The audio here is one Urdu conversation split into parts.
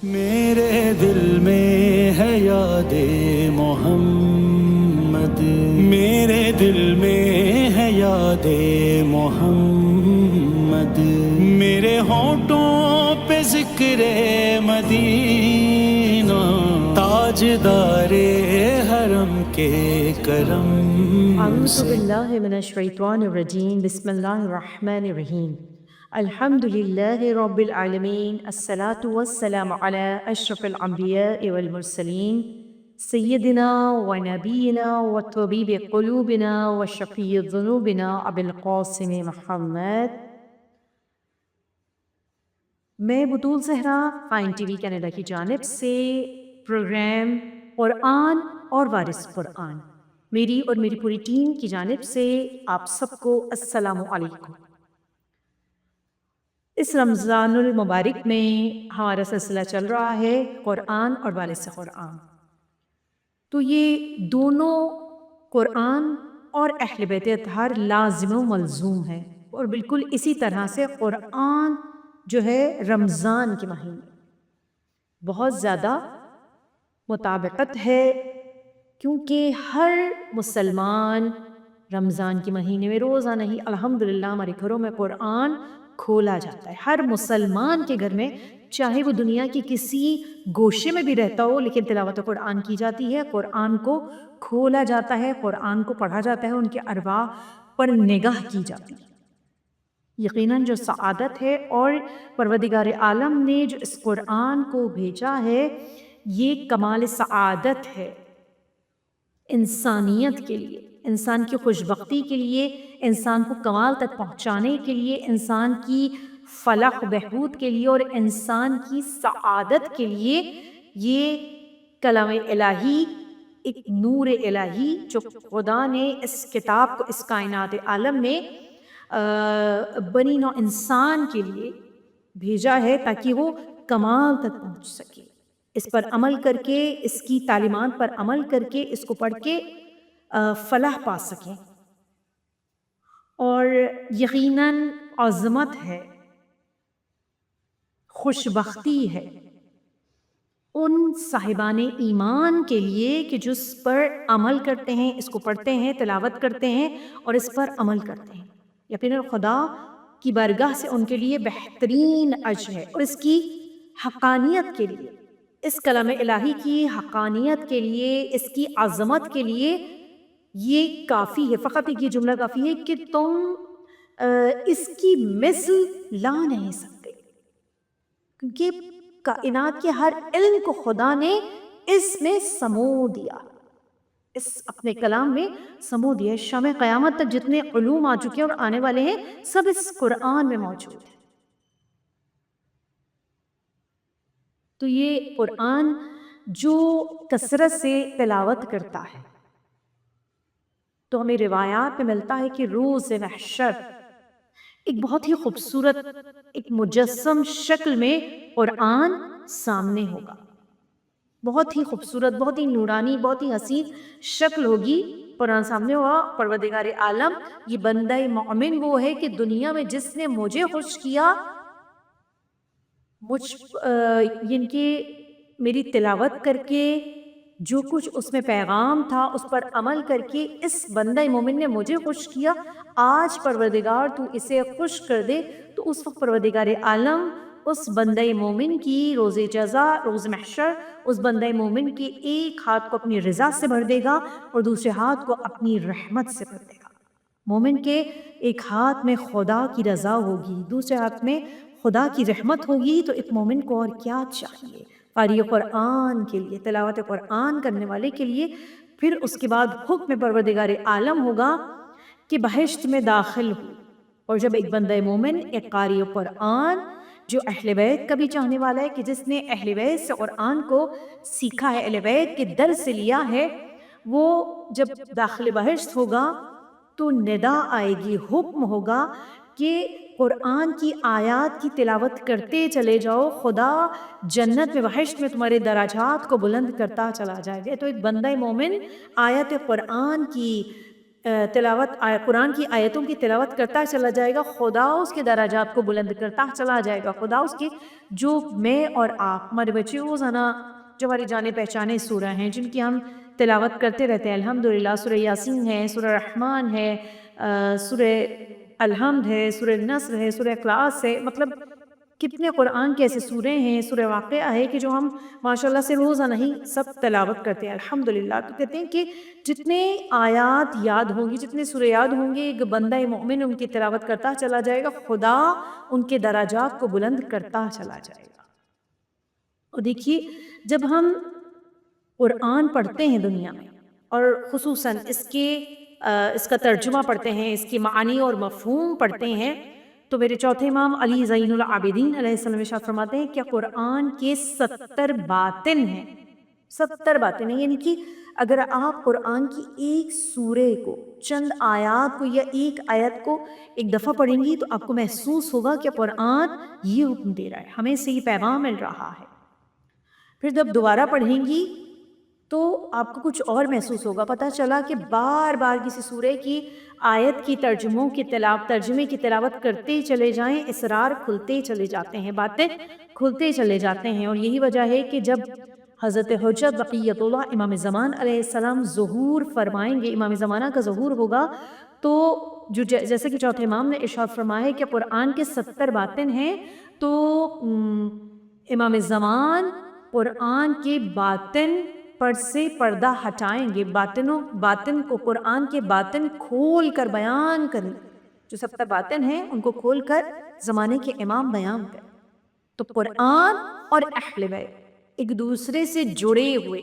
میرے دل میں ہے یاد محمد، میرے دل میں ہے یاد محمد، میرے ہونٹوں پہ ذکر مدینہ، تاجدار حرم کے کرم اعوذ سے۔ باللہ من الشیطان الرجیم، بسم اللہ الرحمن الرحیم۔ الحمد للہ رب العالمین، الصلاة والسلام علی اشرف الانبیاء والمرسلین، سیدنا و نبینا و طبیب قلوبنا و شفیع ذنوبنا ابی القاسم محمد۔ میں Batool Zahra fine T V Canada کی جانب سے پروگرام قرآن اور وارث قرآن، میری اور میری پوری ٹیم کی جانب سے آپ سب کو السلام علیکم۔ اس رمضان المبارک میں ہمارا سلسلہ چل رہا ہے قرآن اور وارث قرآن، تو یہ دونوں قرآن اور اہل بیت اطہار لازم و ملزوم ہے، اور بالکل اسی طرح سے قرآن جو ہے رمضان کے مہینے بہت زیادہ مطابقت ہے، کیونکہ ہر مسلمان رمضان کے مہینے میں روزانہ ہی الحمدللہ ہمارے گھروں میں قرآن کھولا جاتا ہے۔ ہر مسلمان کے گھر میں، چاہے وہ دنیا کی کسی گوشے میں بھی رہتا ہو، لیکن تلاوت قرآن کی جاتی ہے، قرآن کو کھولا جاتا ہے، قرآن کو پڑھا جاتا ہے، ان کے ارواح پر نگاہ کی جاتی ہے۔ یقیناً جو سعادت ہے اور پروردگار عالم نے جو اس قرآن کو بھیجا ہے، یہ کمال سعادت ہے انسانیت کے لیے، انسان کی خوش بختی کے لیے، انسان کو کمال تک پہنچانے کے لیے، انسان کی فلاح و بہبود کے لیے اور انسان کی سعادت کے لیے۔ یہ کلام الہی، ایک نور الہی جو خدا نے اس کتاب کو اس کائنات عالم میں بنی نوع انسان کے لیے بھیجا ہے، تاکہ وہ کمال تک پہنچ سکے، اس پر عمل کر کے، اس کی تعلیمات پر عمل کر کے، اس کو پڑھ کے فلاح پا سکیں۔ اور یقیناً عظمت ہے، خوش بختی ہے ان صاحبان ایمان کے لیے کہ جو اس پر عمل کرتے ہیں، اس کو پڑھتے ہیں، تلاوت کرتے ہیں اور اس پر عمل کرتے ہیں۔ یقیناً خدا کی بارگاہ سے ان کے لیے بہترین اجر ہے، اور اس کی حقانیت کے لیے، اس کلام الہی کی حقانیت کے لیے، اس کی عظمت کے لیے یہ کافی ہے، فقط ایک یہ جملہ کافی ہے کہ تم اس کی مثل لا نہیں سکتے، کیونکہ کائنات کے ہر علم کو خدا نے اس میں سمو دیا، اس اپنے کلام میں سمو دیا۔ شام قیامت تک جتنے علوم آ چکے ہیں اور آنے والے ہیں، سب اس قرآن میں موجود ہیں۔ تو یہ قرآن جو کثرت سے تلاوت کرتا ہے، تو ہمیں روایات میں ملتا ہے کہ روز محشر ایک بہت ہی خوبصورت، ایک مجسم شکل میں قرآن سامنے ہوگا، بہت ہی خوبصورت، بہت ہی نورانی، بہت ہی حسین شکل ہوگی، قرآن سامنے ہوگا۔ پروردگار عالم، یہ بندہ مومن وہ ہے کہ دنیا میں جس نے مجھے خوش کیا، یعنی کہ میری تلاوت کر کے جو کچھ اس میں پیغام تھا اس پر عمل کر کے اس بندہ مومن نے مجھے خوش کیا، آج پروردگار تو اسے خوش کر دے، تو اس وقت پروردگار عالم اس بندہ مومن کی روز جزا، روز محشر، اس بندہ مومن کے ایک ہاتھ کو اپنی رضا سے بھر دے گا اور دوسرے ہاتھ کو اپنی رحمت سے بھر دے گا۔ مومن کے ایک ہاتھ میں خدا کی رضا ہوگی، دوسرے ہاتھ میں خدا کی رحمت ہوگی، تو ایک مومن کو اور کیا چاہیے؟ قاری قرآن کے لیے، تلاوت قرآن کرنے والے کے لیے پھر اس کے بعد حکم پروردگار عالم ہوگا کہ بہشت میں داخل ہو۔ اور جب ایک بندہ مومن، ایک قاری قرآن جو اہل بیت کا بھی چاہنے والا ہے، کہ جس نے اہل بیت سے قرآن کو سیکھا ہے، اہل بیت کے در سے لیا ہے، وہ جب داخل بہشت ہوگا تو ندا آئے گی، حکم ہوگا کہ قرآن کی آیات کی تلاوت کرتے چلے جاؤ، خدا جنت میں، بہشت میں تمہارے درجات کو بلند کرتا چلا جائے گا۔ تو ایک بندہ مومن آیت قرآن کی قرآن کی آیتوں کی تلاوت کرتا چلا جائے گا، خدا اس کے درجات کو بلند کرتا چلا جائے گا. خدا اس کے جو میں اور آپ ہمارے بچے روزانہ جو ہماری جانے پہچانے سورہ ہیں جن کی ہم تلاوت کرتے رہتے ہیں، الحمدللہ سورہ یاسین ہے، سورہ رحمان ہے، سورہ الحمد ہے، سورہ نصر ہے، سورہ اخلاص ہے، مطلب کتنے قرآن کے ایسے سورے ہیں، سورہ واقعہ ہے کہ جو ہم ماشاءاللہ سے روزانہ ہی سب تلاوت کرتے ہیں الحمدللہ. تو کہتے ہیں کہ جتنے آیات یاد ہوں گی، جتنے سورے یاد ہوں گے، ایک بندہ مومن ان کی تلاوت کرتا چلا جائے گا، خدا ان کے درجات کو بلند کرتا چلا جائے گا. اور دیکھیے جب ہم قرآن پڑھتے ہیں دنیا میں اور خصوصاً اس کا ترجمہ پڑھتے ہیں، اس کی معانی اور مفہوم پڑھتے ہیں، تو میرے چوتھے امام علی زین العابدین علیہ السلام ارشاد فرماتے ہیں کہ قرآن کے 70 باطن ہیں. 70 باطن ہیں، یعنی کہ اگر آپ قرآن کی ایک سورے کو، چند آیات کو یا ایک آیت کو ایک دفعہ پڑھیں گی تو آپ کو محسوس ہوگا کہ قرآن یہ حکم دے رہا ہے، ہمیں سے یہ پیغام مل رہا ہے. پھر جب دوبارہ پڑھیں گی تو آپ کو کچھ اور محسوس ہوگا. پتہ چلا کہ بار بار کسی سورے کی آیت کی ترجمے کی تلاوت کرتے چلے جائیں، اسرار کھلتے چلے جاتے ہیں، باتیں کھلتے چلے جاتے ہیں. اور یہی وجہ ہے کہ جب حضرت حجت بقیت اللہ امام زمان علیہ السلام ظہور فرمائیں گے، امام زمانہ کا ظہور ہوگا، تو جیسے کہ چوتھے امام نے ارشاد فرمایا کہ قرآن کے 70 باطن ہیں، تو امام زمان قرآن کے باطن پر سے پردہ ہٹائیں گے، باطن کو، قرآن کے باطن کھول کر بیان کریں. جو 70 باطن ہیں ان کو کھول کر زمانے کے امام بیان کریں. تو قرآن اور اہل بیت ایک دوسرے سے جڑے ہوئے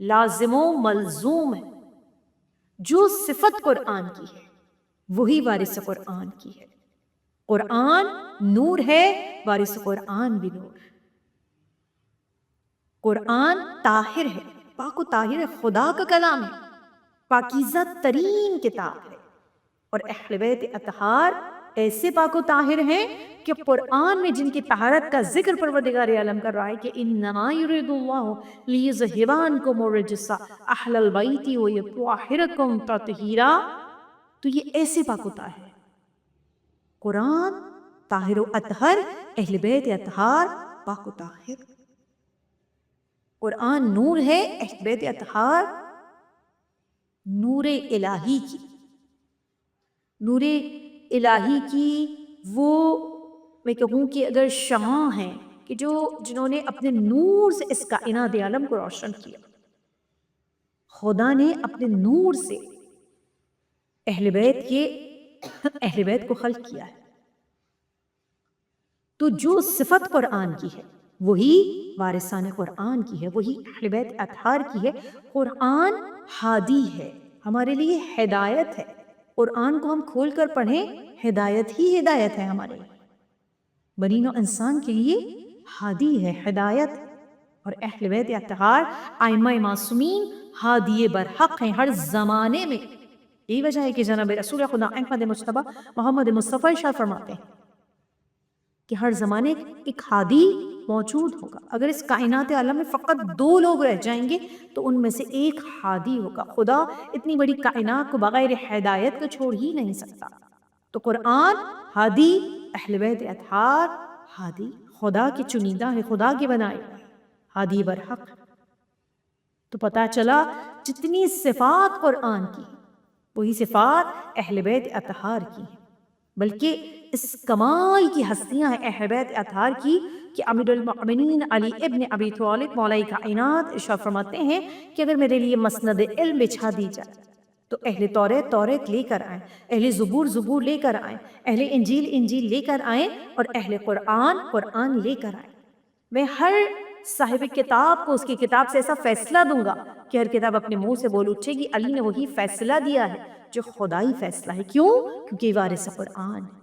لازم و ملزوم ہیں. جو صفت قرآن کی ہے وہی وارث قرآن کی ہے. قرآن نور ہے، وارث قرآن بھی نور. قرآن طاہر ہے، پاک و طاہر ہے، خدا کا کلام ہے، پاکیزہ ترین کتاب ہے. اور اہل بیت اطہار ایسے پاک و طاہر ہیں کہ قرآن میں جن کی طہارت کا ذکر پروردگار عالم کر رہا ہے کہ انما یرید اللہ لیذھب عنکم الرجس اہل البیت ویطہرکم تطہیرا. تو یہ ایسے پاک و طاہر ہے. قرآن طاہر و اطہر، اہل بیت اطہار پاک و طاہر. قرآن نور ہے، اہل بیت اطہار نور الہی کی، نور الہی کی وہ میں کہوں کہ اگر شمع ہیں کہ جنہوں نے اپنے نور سے اس کائنات عالم کو روشن کیا. خدا نے اپنے نور سے اہل بیت کو خلق کیا ہے. تو جو صفت قرآن کی ہے وہی وارثان قرآن کی ہے، وہی اہل بیت اطہار کی ہے. قرآن ہادی ہے، ہمارے لیے ہدایت ہے. قرآن کو ہم کھول کر پڑھیں، ہدایت ہی ہدایت ہے ہمارے لیے، بنی نوع انسان کے لیے ہادی ہے، ہدایت. اور اہل بیت اطہار ائمہ معصومین ہادی برحق ہیں ہر زمانے میں. یہی وجہ ہے کہ جناب رسول خدا احمد مجتبی محمد مصطفیٰ ارشاد فرماتے ہیں کہ ہر زمانے ایک ہادی موجود ہوگا. اگر اس کائنات عالم میں فقط 2 لوگ رہ جائیں گے تو ان میں سے ایک ہادی ہوگا. خدا اتنی بڑی کائنات کو بغیر ہدایت کو چھوڑ ہی نہیں سکتا. تو قرآن ہادی، اہل بیت اطہار ہادی، خدا کے چنیدہ ہے، خدا کے بنائے ہادی برحق. تو پتہ چلا جتنی صفات قرآن کی وہی صفات اہل بیت اطہار کی ہیں. بلکہ اس کمال کی ہستیاں ہیں اہل بیت اطہار کی کہ امیر المؤمنین علی ابن ابی طالب مولا کائنات ارشاد فرماتے ہیں کہ اگر میرے لیے مسند علم بچھا دی جائے تو اہل توریت لے کر آئیں، اہل زبور لے کر آئیں، اہل انجیل لے کر آئیں، اور اہل قرآن لے کر آئیں. میں ہر صاحب کتاب کو اس کی کتاب سے ایسا فیصلہ دوں گا کہ ہر کتاب اپنے منہ سے بول اٹھے گی علی نے وہی فیصلہ دیا ہے جو خدائی فیصلہ ہے. کیوں؟ کیونکہ یہ وارث قرآن ہے.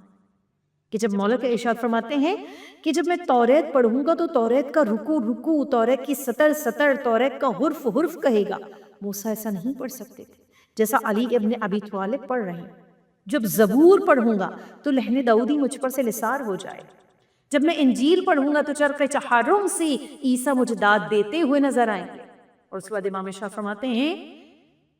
کہ جب مولا کے ارشاد فرماتے ہیں کہ جب میں توریت پڑھوں گا تو توریت کا رکو، توریت کی سطر، توریت کا حرف کہے گا. موسیٰ ایسا نہیں پڑھ سکتے تھے جیسا علی ابن ابی طالب پڑھ رہے ہیں. جب زبور پڑھوں گا تو لہن داؤدی مجھ پر سے نثار ہو جائے. جب میں انجیل پڑھوں گا تو چرخ چہارم سے عیسیٰ مجھ داد دیتے ہوئے نظر آئیں گے. اور اس کے بعد امام شاہ فرماتے ہیں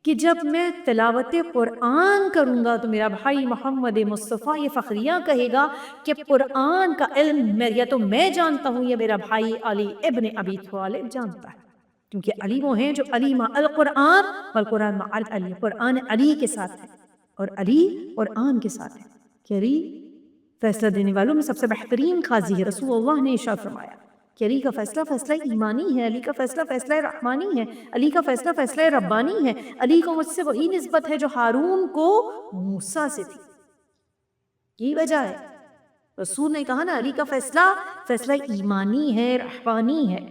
کہ جب میں تلاوت قرآن کروں گا تو میرا بھائی محمد مصطفیٰ یہ فخریہ کہے گا کہ قرآن کا علم یا تو میں جانتا ہوں یا میرا بھائی علی ابن ابی طالب جانتا ہے، کیونکہ علی وہ ہیں جو علی مع القرآن والقرآن مع علی، قرآن علی کے ساتھ ہے اور علی قرآن کے ساتھ ہے، کہ علی فیصلہ دینے والوں میں سب سے بہترین قاضی ہے۔ رسول اللہ نے ارشاد فرمایا کہ علی کا فیصلہ فیصلہ ایمانی ہے، علی کا فیصلہ فیصلہ رحمانی ہے، علی کا فیصلہ فیصلہ ربانی ہے، علی کو مجھ سے وہی نسبت ہے جو ہارون کو موسیٰ سے تھی۔ یہی وجہ ہے رسول نے کہا نا علی کا فیصلہ فیصلہ ایمانی ہے، رحمانی ہے،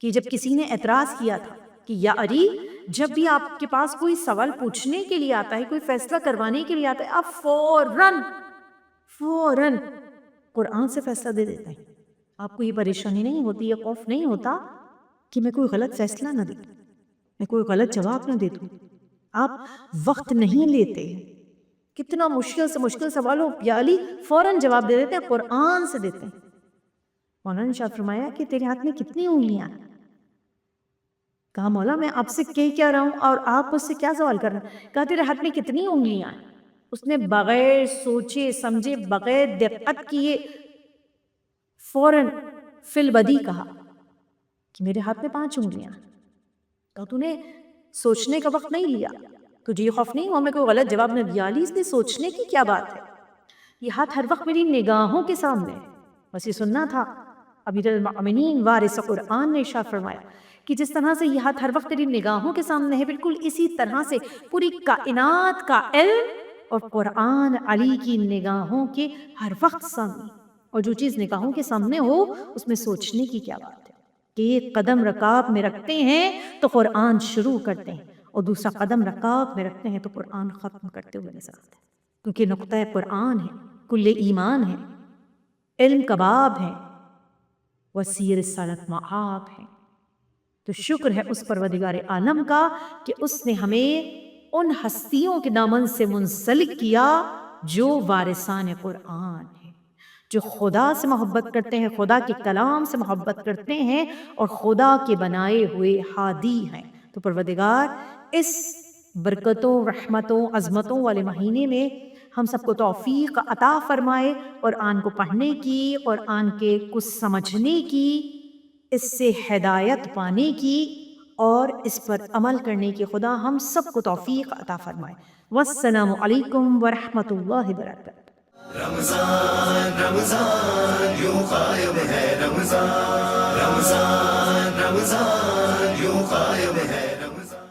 کہ جب کسی نے اعتراض کیا تھا کہ یا علی جب بھی آپ کے پاس کوئی سوال پوچھنے کے لیے آتا ہے، کوئی فیصلہ کروانے کے لیے آتا ہے، آپ فوراً قرآن سے فیصلہ دے دیتے ہیں۔ آپ کو یہ پریشانی نہیں ہوتی، یہ خوف نہیں ہوتا کہ میں کوئی غلط فیصلہ نہ دوں، میں کوئی غلط جواب نہ دے دوں۔ آپ وقت نہیں لیتے، کتنا مشکل سے مشکل سوال ہو یا علی فوراً جواب دے دیتے ہیں، قرآن سے دیتے ہیں۔ مولانا نے ارشاد فرمایا کہ تیرے ہاتھ میں کتنی انگلیاں ہیں؟ کہا مولا میں آپ سے کہہ کیا رہا ہوں اور آپ مجھ سے کیا سوال کر رہے ہیں؟ کہا تیرے ہاتھ میں کتنی انگلیاں ہیں؟ اس نے بغیر سوچے سمجھے بغیر دقت کیے فوراً فی البدی کہا کہ میرے ہاتھ میں 5 انگلیاں ہیں۔ کہا تو نے سوچنے کا وقت نہیں لیا، تجھے یہ خوف نہیں ہوا میں کوئی غلط جواب نہ دیا؟ علی اس نے سوچنے کی کیا بات ہے، یہ ہاتھ ہر وقت میری نگاہوں کے سامنے ہے، بس یہ سننا تھا۔ امیر المؤمنین وارث قرآن نے ارشاد فرمایا کہ جس طرح سے یہ ہاتھ ہر وقت تیری نگاہوں کے سامنے ہے، بالکل اسی طرح سے پوری کائنات کا علم اور قرآن علی کی نگاہوں کے ہر وقت سامنے، اور جو چیز نگاہوں کے سامنے ہو اس میں سوچنے کی کیا بات ہے کہ ایک قدم رکاب میں رکھتے ہیں تو قرآن شروع کرتے ہیں اور دوسرا قدم رکاب میں رکھتے ہیں تو قرآن ختم کرتے ہوئے نظر آتے ہیں، کیونکہ نقطہ قرآن ہے، کل ایمان ہے، علم کباب ہے، وسیر رسالت معاب ہے۔ تو شکر ہے اس پروردگار عالم کا کہ اس نے ہمیں ان ہستیوں کے دامن سے منسلک کیا جو وارثان قرآن ہیں، جو خدا سے محبت کرتے ہیں، خدا کے کلام سے محبت کرتے ہیں اور خدا کے بنائے ہوئے ہادی ہیں۔ تو پروردگار اس برکتوں، رحمتوں، عظمتوں والے مہینے میں ہم سب کو توفیق عطا فرمائے قرآن کو پڑھنے کی، قرآن کے کچھ سمجھنے کی، اس سے ہدایت پانے کی اور اس پر عمل کرنے کی خدا ہم سب کو توفیق عطا فرمائے۔ والسلام علیکم ورحمۃ اللہ وبرکاتہ۔ رمضان رمضان یوں قائم ہے، رمضان رمضان رمضان یوں قائم ہے۔